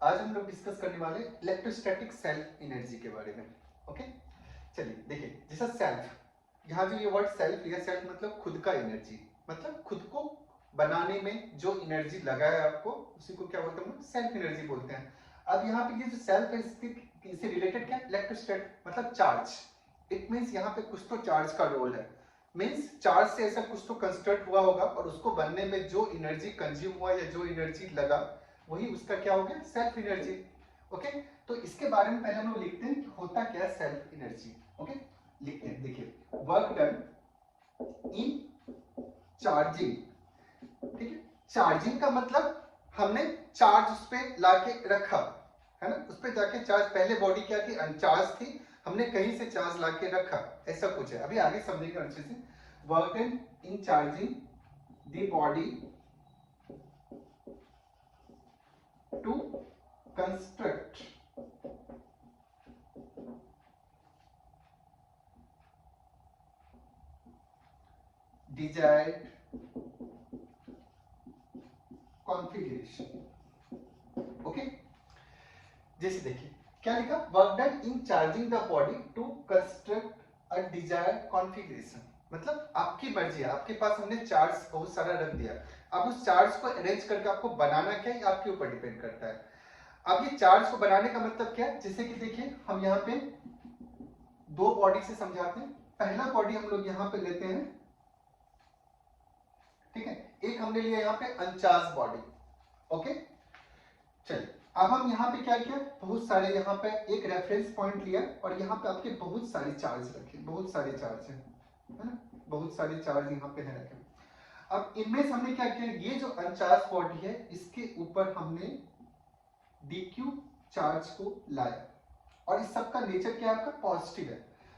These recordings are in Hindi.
आज हम लोग डिस्कस करने वाले इलेक्ट्रोस्टैटिक सेल्फ एनर्जी के बारे में। ओके, चलिए देखिए, जैसा सेल्फ, यहाँ जो ये वर्ड सेल्फ लिया, सेल्फ मतलब खुद का एनर्जी, मतलब खुद को बनाने में जो एनर्जी लगा है आपको, उसी को क्या बोलते हैं हम लोग, सेल्फ एनर्जी बोलते हैं। अब यहाँ पे ये जो सेल्फ है, इससे रिलेटेड क्या, इलेक्ट्रोस्टैट मतलब चार्ज। इट मीन्स यहाँ पे कुछ तो चार्ज का रोल है, मीन्स चार्ज से ऐसा कुछ तो कंस्ट्रक्ट हुआ होगा और उसको बनने में जो एनर्जी कंज्यूम हुआ या जो एनर्जी लगा, वही उसका क्या हो गया, सेल्फ एनर्जी। ओके, तो इसके बारे में पहले हम लोग लिखते हैं कि होता क्या है सेल्फ एनर्जी। ओके, लिखते हैं, देखिए, वर्क डन इन चार्जिंग। ठीक है, चार्जिंग का मतलब हमने चार्ज उस पर लाके रखा है ना, उस पर जाके चार्ज, पहले बॉडी क्या थी, अनचार्ज थी, हमने कहीं से चार्ज लाके रखा, ऐसा कुछ है। अभी आगे समझेंगे अच्छे से। Work done in charging the body to construct desired configuration। Okay, जैसे देखिए क्या लिखा, work done in charging the body to construct a desired configuration, मतलब आपकी मर्जी है, आपके पास हमने चार्ज बहुत सारा रख दिया, अब उस चार्ज को अरेंज करके आपको बनाना क्या है, आपके ऊपर डिपेंड करता है। अब ये चार्ज को बनाने का मतलब क्या है, जैसे कि देखिए हम यहाँ पे दो बॉडी से समझाते हैं। पहला बॉडी हम लोग यहाँ पे लेते हैं, ठीक है, एक हमने लिया यहाँ पे अनचार्ज बॉडी। ओके, चलिए अब हम यहाँ पे क्या किया, बहुत सारे यहाँ पे एक रेफरेंस पॉइंट लिया और यहाँ पे आपके बहुत सारे चार्ज रखे, बहुत सारे चार्ज है ना, बहुत सारे चार्ज यहाँ पे है रखे। अब इनमें से हमने क्या किया, ये जो अनचार्ज बॉडी है इसके ऊपर हमने dq चार्ज को लाया और इस सब का नेचर क्या है आपका, पॉजिटिव है।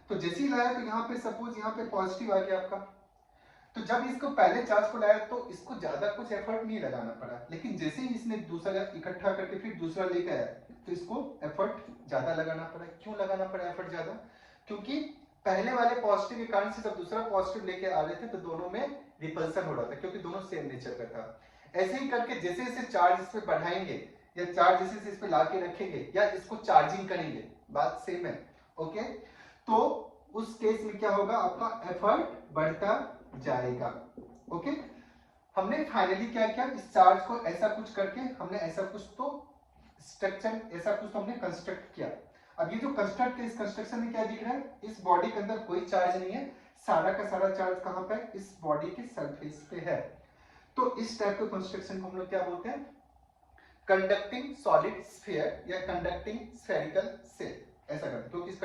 तो जैसे ही लाया तो यहाँ पे सपोज यहाँ पे पॉजिटिव आ गया आपका, तो जब इसको पहले चार्ज को लाया तो इसको ज्यादा कुछ एफर्ट नहीं लगाना पड़ा, लेकिन जैसे ही इसने दूसरा इकट्ठा करके फिर दूसरा लेकर आया तो इसको एफर्ट ज्यादा लगाना पड़ा। क्यों लगाना पड़ा एफर्ट ज्यादा, क्योंकि पहले वाले पॉजिटिव के कारण से जब दूसरा पॉजिटिव लेके आ रहे थे तो दोनों में रिपल्सन हो रहा था, क्योंकि दोनों सेम नेचर का था। ऐसे ही करके जैसे जैसे चार्ज इस पे बढ़ाएंगे या चार्ज जैसे जैसे इस पे लाके रखेंगे या इसको चार्जिंग करेंगे, बात सेम है। ओके, तो उस केस में क्या होगा, आपका एफर्ट बढ़ता जाएगा। ओके, हमने फाइनली क्या किया, इस चार्ज को ऐसा कुछ करके हमने ऐसा कुछ तो स्ट्रक्चर, ऐसा कुछ तो हमने कंस्ट्रक्ट किया। अब ये जो कंस्ट्रक्ट है, इस कंस्ट्रक्शन में क्या दिख रहा है, इस बॉडी के अंदर कोई चार्ज नहीं है, सारा का सारा चार्ज कहां पे, इस बॉडी के सरफेस पे है। तो इस टाइप के कंस्ट्रक्शन को हम लोग क्या बोलते हैं, कंडक्टिंग सॉलिड स्फीयर या कंडक्टिंग स्फेरिकल सेल, ऐसा करते हैं। क्योंकि इस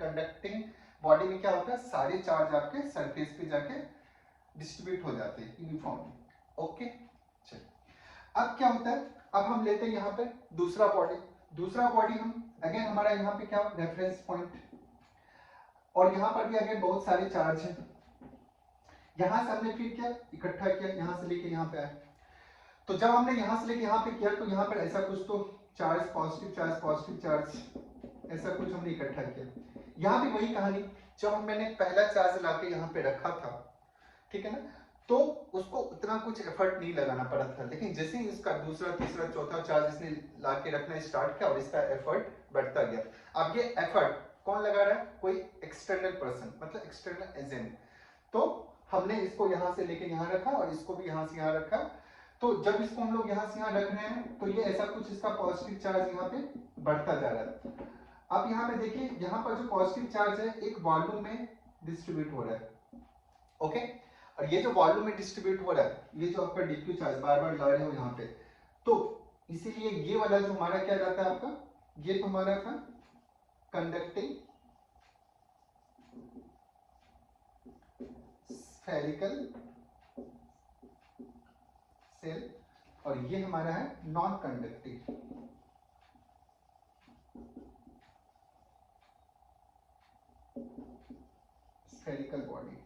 कंडक्टिंग बॉडी में क्या होता है, सारे चार्ज आपके सरफेस पे जाके डिस्ट्रीब्यूट हो जाते हैं यूनिफॉर्मली। ओके, चलिए अब क्या होता है, अब हम लेते हैं यहाँ पे दूसरा बॉडी। दूसरा बॉडी हम अगेन, हमारा यहाँ पे क्या रेफरेंस पॉइंट, और यहाँ पर भी अगेन बहुत सारे चार्ज हैं। यहाँ से हमने फिर क्या इकट्ठा किया, यहाँ से लेके यहाँ पे आए। तो जब हमने यहाँ से लेके यहाँ पे किया तो यहाँ पर ऐसा कुछ तो चार्ज, पॉजिटिव चार्ज, ऐसा कुछ हमने इकट्ठा किया। यहाँ भी वही कहानी, जब मैंने पहला चार्ज लाके यहाँ पे रखा था, ठीक है ना, तो उसको उतना कुछ एफर्ट नहीं लगाना पड़ा था, लेकिन जैसे ही इसका दूसरा तीसरा चौथा चार्ज इसने लाके रखना स्टार्ट किया और इसका एफर्ट बढ़ता गया। अब ये एफर्ट कौन लगा रहा है, कोई एक्सटर्नल पर्सन, मतलब एक्सटर्नल एजेंट। तो हमने इसको यहाँ से लेके यहाँ रखा और इसको भी यहाँ से यहाँ रखा। तो जब इसको हम लोग यहाँ से यहाँ रख रहे हैं तो ये ऐसा कुछ इसका पॉजिटिव चार्ज यहाँ पे बढ़ता जा रहा है। अब यहाँ पे देखिए, यहाँ पर जो पॉजिटिव चार्ज है एक वॉल्यूम में डिस्ट्रीब्यूट हो रहा है। ओके, और ये जो वॉल्यूम में डिस्ट्रीब्यूट हो रहा है, ये जो आपका dq चार्ज बार बार ला रहे हो यहाँ पे, तो इसीलिए ये वाला जो हमारा क्या रहता है आपका, ये तो हमारा था कंडक्टिंग स्फेरिकल सेल और ये हमारा है non conducting spherical body.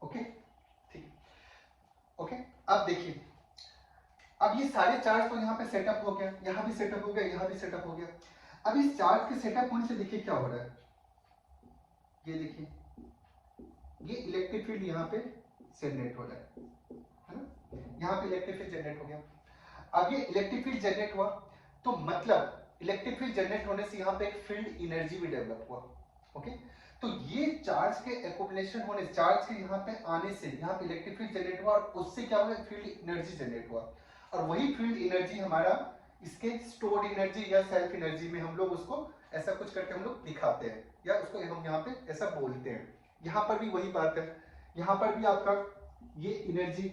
Okay, ठीक, ओके, अब देखिए, अब ये सारे चार्ज तो यहाँ पे सेटअप हो गया, यहाँ भी सेटअप हो गया, यहाँ भी सेटअप हो गया। अब इस चार्ज के सेटअप होने से देखिए क्या हो रहा है, ये देखिए ये इलेक्ट्रिक फील्ड यहाँ पे जनरेट हो रहा है ना, यहाँ पे इलेक्ट्रिक फील्ड जनरेट हो गया। अब ये इलेक्ट्रिक फील्ड जनरेट हुआ तो मतलब इलेक्ट्रिक फील्ड जनरेट होने से यहाँ पे एक फील्ड एनर्जी भी डेवलप हुआ। ओके, तो ये चार्ज के एक्युमुलेशन होने, चार्ज के यहाँ पे आने से यहाँ पे इलेक्ट्रिक फील्ड जनरेट हुआ और उससे क्या हुआ, फील्ड एनर्जी जनरेट हुआ। और वही फील्ड एनर्जी हमारा इसके स्टोर्ड एनर्जी या सेल्फ एनर्जी में हम लोग उसको ऐसा कुछ करके हम लोग दिखाते हैं या उसको हम यहाँ पे ऐसा बोलते हैं। यहाँ पर भी वही बात है, यहाँ पर भी आपका ये एनर्जी,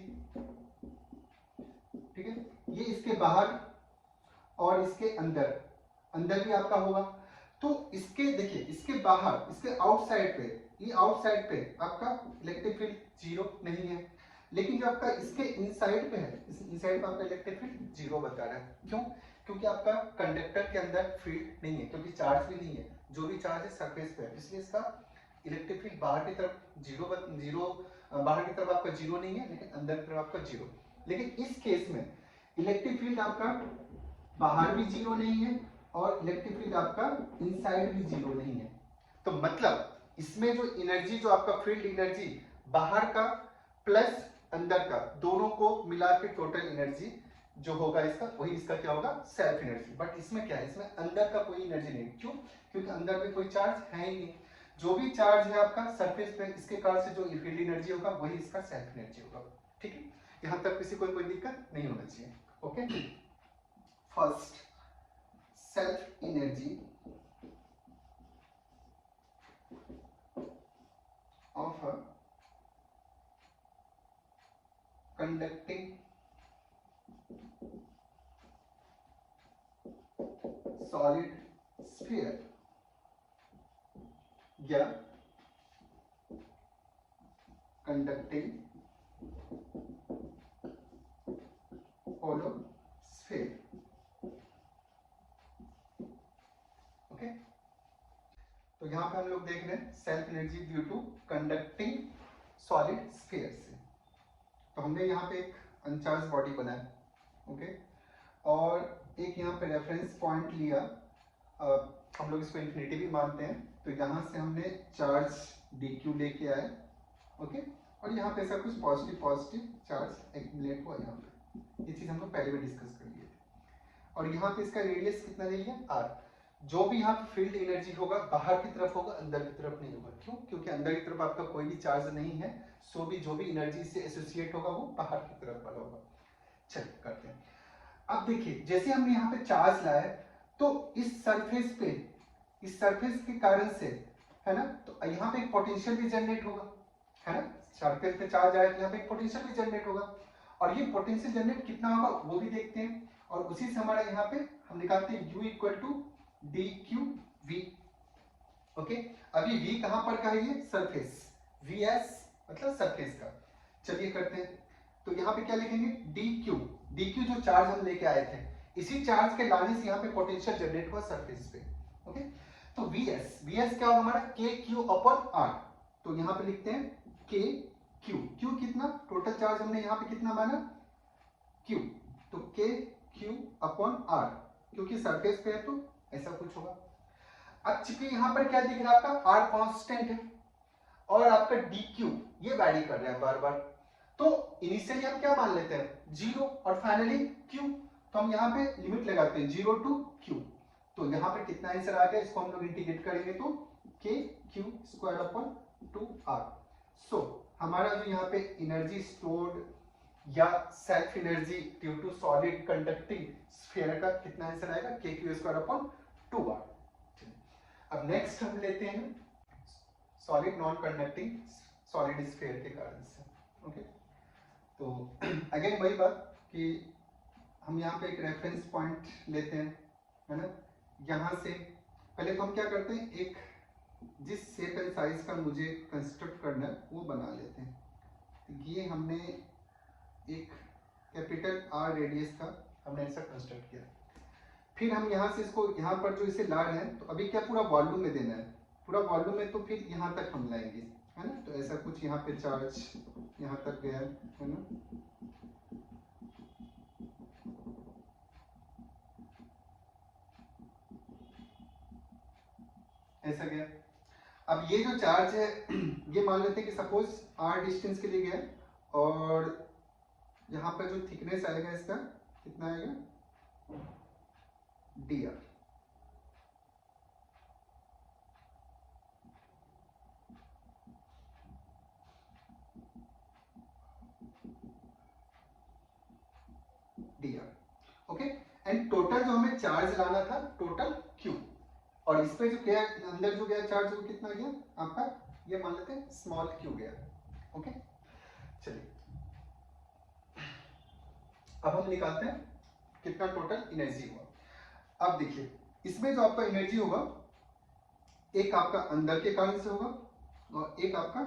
ठीक है, ये इसके बाहर और इसके अंदर, अंदर भी आपका होगा। तो इसके देखिए, इसके बाहर, इसके आउटसाइड पे, ये आउटसाइड पे आपका इलेक्ट्रिक फील्ड जीरो नहीं है, लेकिन जो आपका इसके इनसाइड पे है, इस इनसाइड पे आपका इलेक्ट्रिक फील्ड जीरो बता रहा है। क्यों? क्योंकि आपका कंडक्टर के अंदर फील्ड नहीं है, क्योंकि चार्ज भी नहीं है, जो भी चार्ज है सरफेस पे है, इसलिए इसका इलेक्ट्रिक फील्ड बाहर की तरफ जीरो, बाहर की तरफ आपका जीरो नहीं है, लेकिन अंदर की तरफ आपका जीरो। लेकिन इस केस में इलेक्ट्रिक फील्ड आपका बाहर भी जीरो नहीं है और इलेक्ट्रिक फील्ड आपका इनसाइड भी जीरो नहीं है। तो मतलब इसमें जो एनर्जी, जो आपका फील्ड एनर्जी बाहर का प्लस अंदर का, दोनों को मिला के टोटल एनर्जी जो होगा इसका, वही इसका क्या होगा, सेल्फ एनर्जी। बट इसमें क्या है, इसमें अंदर का कोई एनर्जी नहीं। क्यों? क्योंकि अंदर में कोई चार्ज है ही नहीं। जो भी चार्ज है आपका सरफेस पे, इसके कारण से जो फील्ड एनर्जी होगा वही इसका सेल्फ एनर्जी होगा। ठीक है, यहां तक किसी को कोई दिक्कत नहीं होना चाहिए। Okay, first self energy of a conducting solid sphere या conducting hollow sphere। ओके, तो यहां पे हम लोग देख रहे हैं self energy due to conducting solid sphere से। तो हमने यहाँ पे एक अनचार्ज बॉडी बनाया, ओके, और एक यहाँ पे रेफरेंस पॉइंट लिया, हम लोग इसको इन्फिनिटी भी मानते हैं। तो यहाँ से हमने चार्ज dq लेके आए, ओके, और यहाँ पे ऐसा कुछ पॉजिटिव पॉजिटिव चार्ज एक्युमुलेट हुआ यहाँ पे। ये चीज हम लोग पहले भी डिस्कस कर लिए थे। और यहाँ पे इसका रेडियस कितना ले लिया, r। जो भी यहाँ फील्ड एनर्जी होगा बाहर की तरफ होगा, अंदर की तरफ नहीं होगा। क्यों? क्योंकि अंदर की तरफ आपका कोई भी चार्ज नहीं है, सो भी जो भी एनर्जी से एसोसिएट होगा वो बाहर की तरफ वाला होगा। चलिए करते हैं। अब देखिए, जैसे हमने यहाँ पे चार्ज लाया तो इस सरफेस पे, इस सरफेस के कारण से, है ना, तो यहाँ पे एक पोटेंशियल भी जनरेट होगा, है ना। सरफेस पे चार्ज आया तो यहाँ पे एक पोटेंशियल भी जनरेट होगा, और ये पोटेंशियल जनरेट कितना होगा वो भी देखते हैं। और उसी से हमारा यहाँ पे हम निकालते हैं u equal to dqv। Okay, अभी v कहां पर का है, ये सरफेस, vs मतलब सरफेस का। चलिए करते हैं। तो यहाँ पे क्या लिखेंगे, dq जो चार्ज हम लेके आए थे, इसी चार्ज के लाने से यहाँ पे पोटेंशियल जनरेट हुआ सरफेस पे। ओके, तो vs क्या होगा हमारा, kq अपॉन r। तो यहाँ पे लिखते हैं q कितना, टोटल चार्ज हमने यहाँ पे कितना माना, q, तो kq अपॉन r, क्योंकि सरफेस पे है तो ऐसा कुछ होगा। अब चूंकि यहाँ पर क्या दिख रहा है आपका, r कांस्टेंट है और आपका dq ये वैरी कर रहा है बार बार, तो इनिशियली हम क्या मान लेते हैं, 0, और फाइनली q। तो हम यहाँ पे लिमिट लगाते हैं 0 टू q। तो यहाँ पे कितना आंसर आ गया, इसको हम लोग इंटीग्रेट करेंगे तो kq स्क्वायर अपॉन 2r। सो हमारा जो यहाँ पे एनर्जी स्टोर्ड या self energy due to solid conducting sphere का कितना आंसर आएगा, kq स्क्वायर अपॉन 2r। अब नेक्स्ट हम लेते हैं solid non conducting solid sphere के कारण से। ओके, तो अगेन वही बात कि हम यहाँ पे एक रेफरेंस पॉइंट लेते हैं, है ना। यहाँ से पहले तो हम क्या करते हैं, एक जिस शेप एंड साइज का मुझे कंस्ट्रक्ट करना है वो बना लेते हैं। तो ये हमने एक कैपिटल R रेडियस का हमने ऐसा कंस्ट्रक्ट किया। फिर हम यहाँ से इसको, यहाँ पर जो इसे ला रहे हैं, तो अभी क्या पूरा वॉल्यूम में देना है, पूरा वॉल्यूम में, तो फिर यहाँ तक हम लाएंगे, है ना। तो ऐसा कुछ यहाँ पे चार्ज यहाँ तक गया है ना। ऐसा गया। अब ये जो चार्ज है ये मान लेते हैं कि सपोज r डिस्टेंस के लिए गया और यहाँ पे जो थिकनेस आएगा इसका कितना आएगा, dr। ओके, एंड टोटल जो हमें चार्ज लाना था टोटल Q, और इस पे जो गया अंदर जो गया चार्ज वो कितना गया आपका, ये मान लेते हैं स्मॉल q गया। ओके चलिए अब हम निकालते हैं कितना टोटल एनर्जी हुआ। अब देखिए इसमें जो आपका एनर्जी होगा एक आपका अंदर के कारण से होगा और एक आपका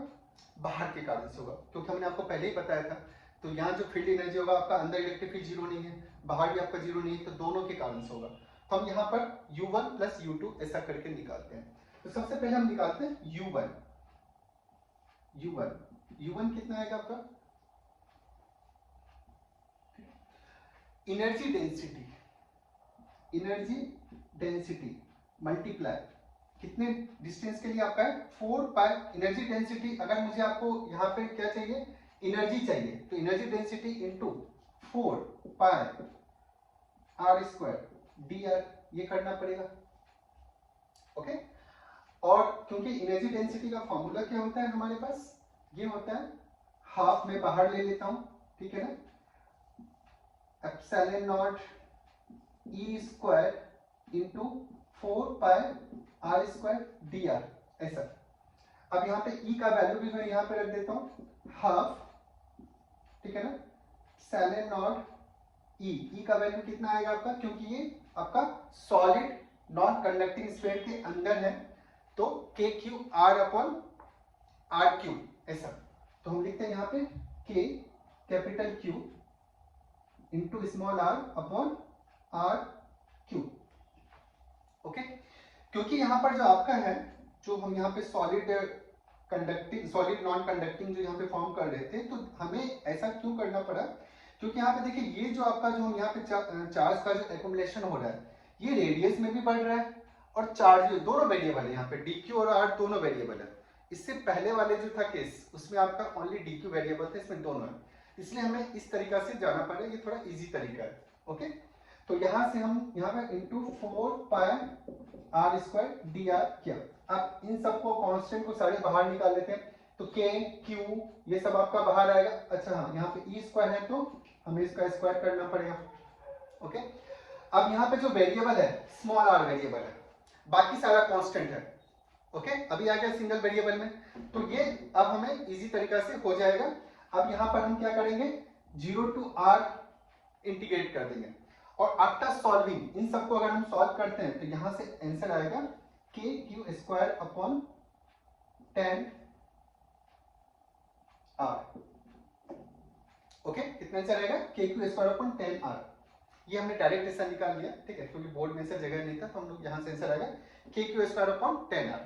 बाहर के कारण से होगा, क्योंकि हमने आपको पहले ही बताया था। तो यहाँ जो फील्ड एनर्जी होगा आपका अंदर इलेक्ट्रिक फील्ड जीरो नहीं है, बाहर भी आपका जीरो नहीं है, तो दोनों के कारण से होगा। तो हम यहाँ पर U1 प्लस U2 ऐसा करके निकालते हैं। तो सबसे पहले हम निकालते हैं U1। U1 कितना आएगा आपका, एनर्जी डेंसिटी मल्टीप्लाई कितने डिस्टेंस के लिए आपका है 4 पाई एनर्जी डेंसिटी। अगर मुझे आपको यहाँ पे क्या चाहिए, एनर्जी चाहिए, तो energy density into 4 pi r square dr ये करना पड़ेगा। ओके, और क्योंकि एनर्जी डेंसिटी का फॉर्मूला क्या होता है हमारे पास, ये होता है हाफ में बाहर ले लेता हूं, ठीक है ना, epsilon not E square into 4 pi r square dr ऐसा। अब यहाँ पे ई का वैल्यू भी मैं यहाँ पे रख देता हूँ हाफ, ठीक है ना, एप्सिलॉन नॉट ई का वैल्यू कितना आएगा आपका, क्योंकि ये आपका सॉलिड नॉन कंडक्टिंग स्फीयर के अंदर है, तो K Q R upon R Q ऐसा। तो हम लिखते हैं यहाँ पे K capital Q into small R upon R Q. Okay, क्योंकि यहाँ पर जो आपका है, जो हम यहाँ पे solid conducting solid non conducting जो यहाँ पे फॉर्म कर रहे थे, तो हमें ऐसा क्यों करना पड़ा, क्योंकि यहाँ पे देखिए ये जो आपका जो हम यहाँ पे चार्ज का जो एक्युमुलेशन हो रहा है, ये रेडियस में भी बढ़ रहा है और चार्ज भी, दोनों वेरिएबल है यहाँ पे, dq और r दोनों वेरिएबल है। इससे पहले वाले जो था केस उसमें आपका ओनली dq वेरिएबल था, इसमें दोनों है, इसलिए हमें इस तरीका से जाना पड़ा, ये थोड़ा इजी तरीका है। ओके, तो यहाँ से हम यहाँ पे into 4 pi r square dr किया। अब इन सबको कांस्टेंट को सारे बाहर निकाल लेते हैं, तो k q ये सब आपका बाहर आएगा। अच्छा हाँ, यहाँ पे e स्क्वायर है तो हमें इसका स्क्वायर करना पड़ेगा। ओके, अब यहाँ पे जो वेरिएबल है स्मॉल r वेरिएबल है, बाकी सारा कांस्टेंट है। ओके, अभी आ गया सिंगल वेरिएबल में, तो ये अब हमें इजी तरीका से हो जाएगा। अब यहाँ पर हम क्या करेंगे, 0 टू r इंटीग्रेट कर देंगे, और आफ्टर सॉल्विंग इन सबको अगर हम सॉल्व करते हैं तो यहाँ से आंसर आएगा के Q square upon 10 r। Okay, कितना आंसर आएगा, के क्यू स्क्वायर अपॉन 10 r। ये हमने डायरेक्ट ऐसा निकाल लिया, ठीक है, क्योंकि बोर्ड में से जगह नहीं था, तो हम लोग यहाँ से आंसर आएगा के क्यू स्क्वायर अपॉन 10 r।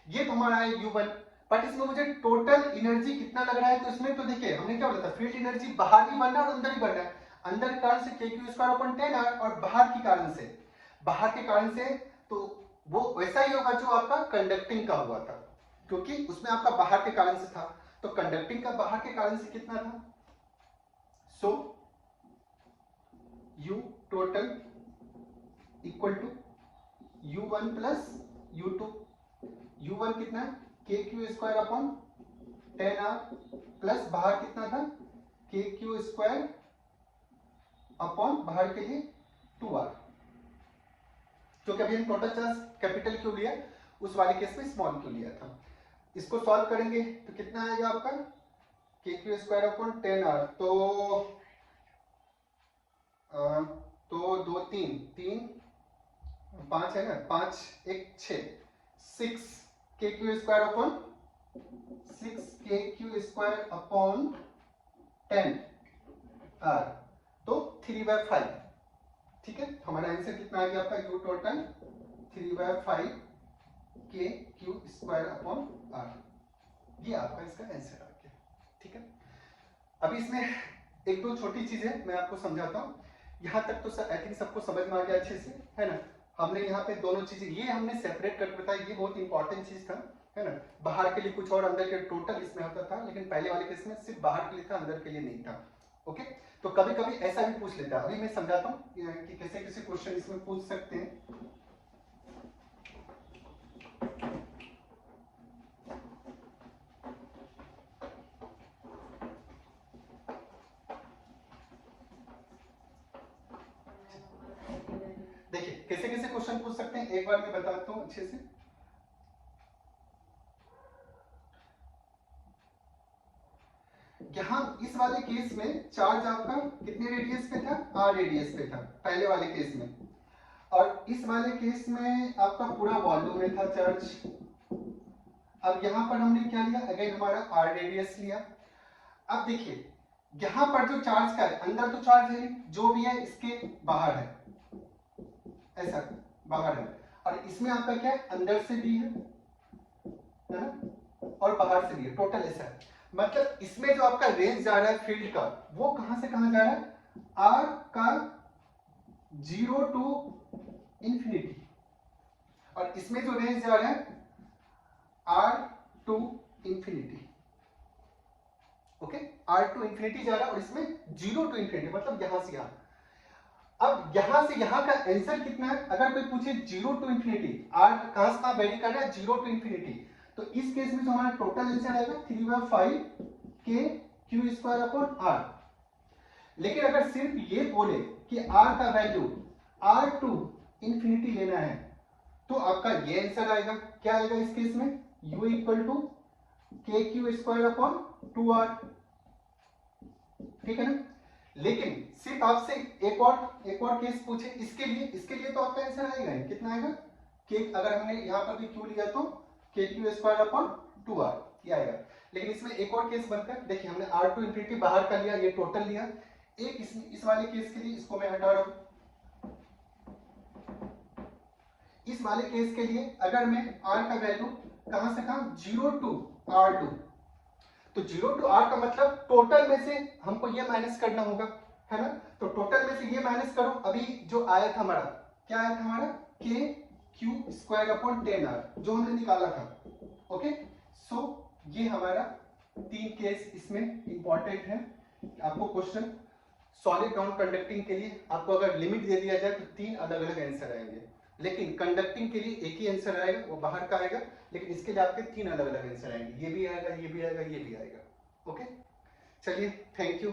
ये तो हमारा है U1, बट इसमें मुझे टोटल एनर्जी कितना लग रहा है, तो इसमें तो देखिए हमने क्या बोला था, फील्ड एनर्जी बाहर भी बन रहा है और अंदर भी बन रहा है। अंदर के कारण से के क्यू स्क्वायर अपॉन 10 r, और बाहर के कारण से तो वो वैसा ही होगा जो आपका कंडक्टिंग का हुआ था, क्योंकि उसमें आपका बाहर के कारण से था, तो कंडक्टिंग का बाहर के कारण से कितना था, so U total equal to U1 plus U2। U1 कितना है, K Q square upon 10 r, plus बाहर कितना था, के क्यू स्क्वायर अपॉन बाहर के लिए 2r, क्योंकि अभी हम टोटल चार्ज कैपिटल क्यू लिया, उस वाले केस में स्मॉल क्यू लिया था। इसको सॉल्व करेंगे तो कितना आएगा आपका, के क्यू स्क्वायर अपॉन 10r, तो 2 3 5 है ना, 5 1 6 6 के क्यू स्क्वायर अपॉन 6 के क्यू स्क्वायर अपॉन 10 r, तो 3/5। ठीक है, हमारा आंसर कितना आ गया आपका, यू टोटल 3/5 के क्यू स्क्वायर अपॉन r, ये आपका इसका आंसर आ गया। ठीक है, अभी इसमें एक दो छोटी चीजें मैं आपको समझाता हूँ। यहाँ तक तो आई थिंक सबको समझ में आ गया अच्छे से, है ना। हमने यहाँ पे दोनों चीजें ये हमने सेपरेट करके बताया, ये बहुत इंपॉर्टेंट चीज था, है ना। बाहर के लिए कुछ और अंदर के टोटल इसमें होता था, लेकिन पहले वाले केस में सिर्फ बाहर के लिए था, अंदर के लिए नहीं था। ओके, तो कभी कभी ऐसा भी पूछ लेता है। अभी मैं समझाता हूँ कि कैसे कैसे क्वेश्चन इसमें पूछ सकते हैं। देखिए कैसे कैसे क्वेश्चन पूछ सकते हैं, एक बार मैं बताता हूँ अच्छे से। यहाँ इस वाले केस में चार्ज आपका कितने रेडियस पे था, आर रेडियस पे था पहले वाले केस में, और इस वाले केस में आपका पूरा वॉल्यूम में था चार्ज। अब यहाँ पर हमने क्या लिया, अगेन हमारा आर रेडियस लिया। अब देखिए यहाँ पर जो चार्ज का है, अंदर तो चार्ज है, जो भी है इसके बाहर है, ऐसा बाहर है, और इसमें आपका क्या है, अंदर से भी है ना, और बाहर से भी है, टोटल ऐसा है। मतलब इसमें जो आपका रेंज जा रहा है फील्ड का, वो कहां से कहां जा रहा है, आर का 0 टू इंफिनिटी, और इसमें जो रेंज जा रहा है R to infinity. Okay, R to infinity जा रहा है, और इसमें 0 टू इंफिनिटी, मतलब यहां से यहां। अब यहां से यहां का आंसर कितना है, अगर कोई पूछे 0 टू इंफिनिटी, आर कहां से कहां वेरी कर रहा है, 0 टू इंफिनिटी, तो इस केस में जो हमारा टोटल आंसर आएगा 3/5 के क्यू स्क्वायर अपॉन आर। लेकिन अगर सिर्फ ये बोले कि आर का वैल्यू आर टू इंफिनिटी लेना है, तो आपका ये आंसर आएगा, क्या आएगा इस केस में, u इक्वल टू के क्यू स्क्वायर अपॉन 2r। ठीक है ना। लेकिन सिर्फ आपसे एक और केस पूछे, इसके लिए तो आपका आंसर आएगा ही, कितना आएगा, के, अगर हमने यहां पर भी क्यू लिया तो K Q square upon 2r ये आएगा। लेकिन इसमें एक और केस बनता है, देखिए हमने r टू इंफिनिटी बाहर का लिया, ये टोटल लिया, एक इस वाले केस के लिए इसको मैं हटा रहा हूं। इस वाले केस के लिए अगर मैं r का वैल्यू कहां से कहां, 0 टू r2, तो 0 टू r का मतलब टोटल में से हमको ये माइनस करना होगा, है ना। तो टोटल में से ये माइनस करो, अभी जो आया था हमारा, क्या आया था हमारा, के क्यू स्क्वायर अपॉन 10r जो हमने निकाला था। ओके, सो ये हमारा 3 केस इसमें इंपॉर्टेंट है। आपको क्वेश्चन सॉलिड नॉन कंडक्टिंग के लिए आपको अगर लिमिट दे दिया जाए तो 3 अलग अलग आंसर आएंगे, लेकिन कंडक्टिंग के लिए एक ही आंसर आएगा, वो बाहर का आएगा, लेकिन इसके लिए आपके 3 अलग अलग आंसर आएंगे, ये भी आएगा, ये भी आएगा, ये भी आएगा। ओके, चलिए, थैंक यू।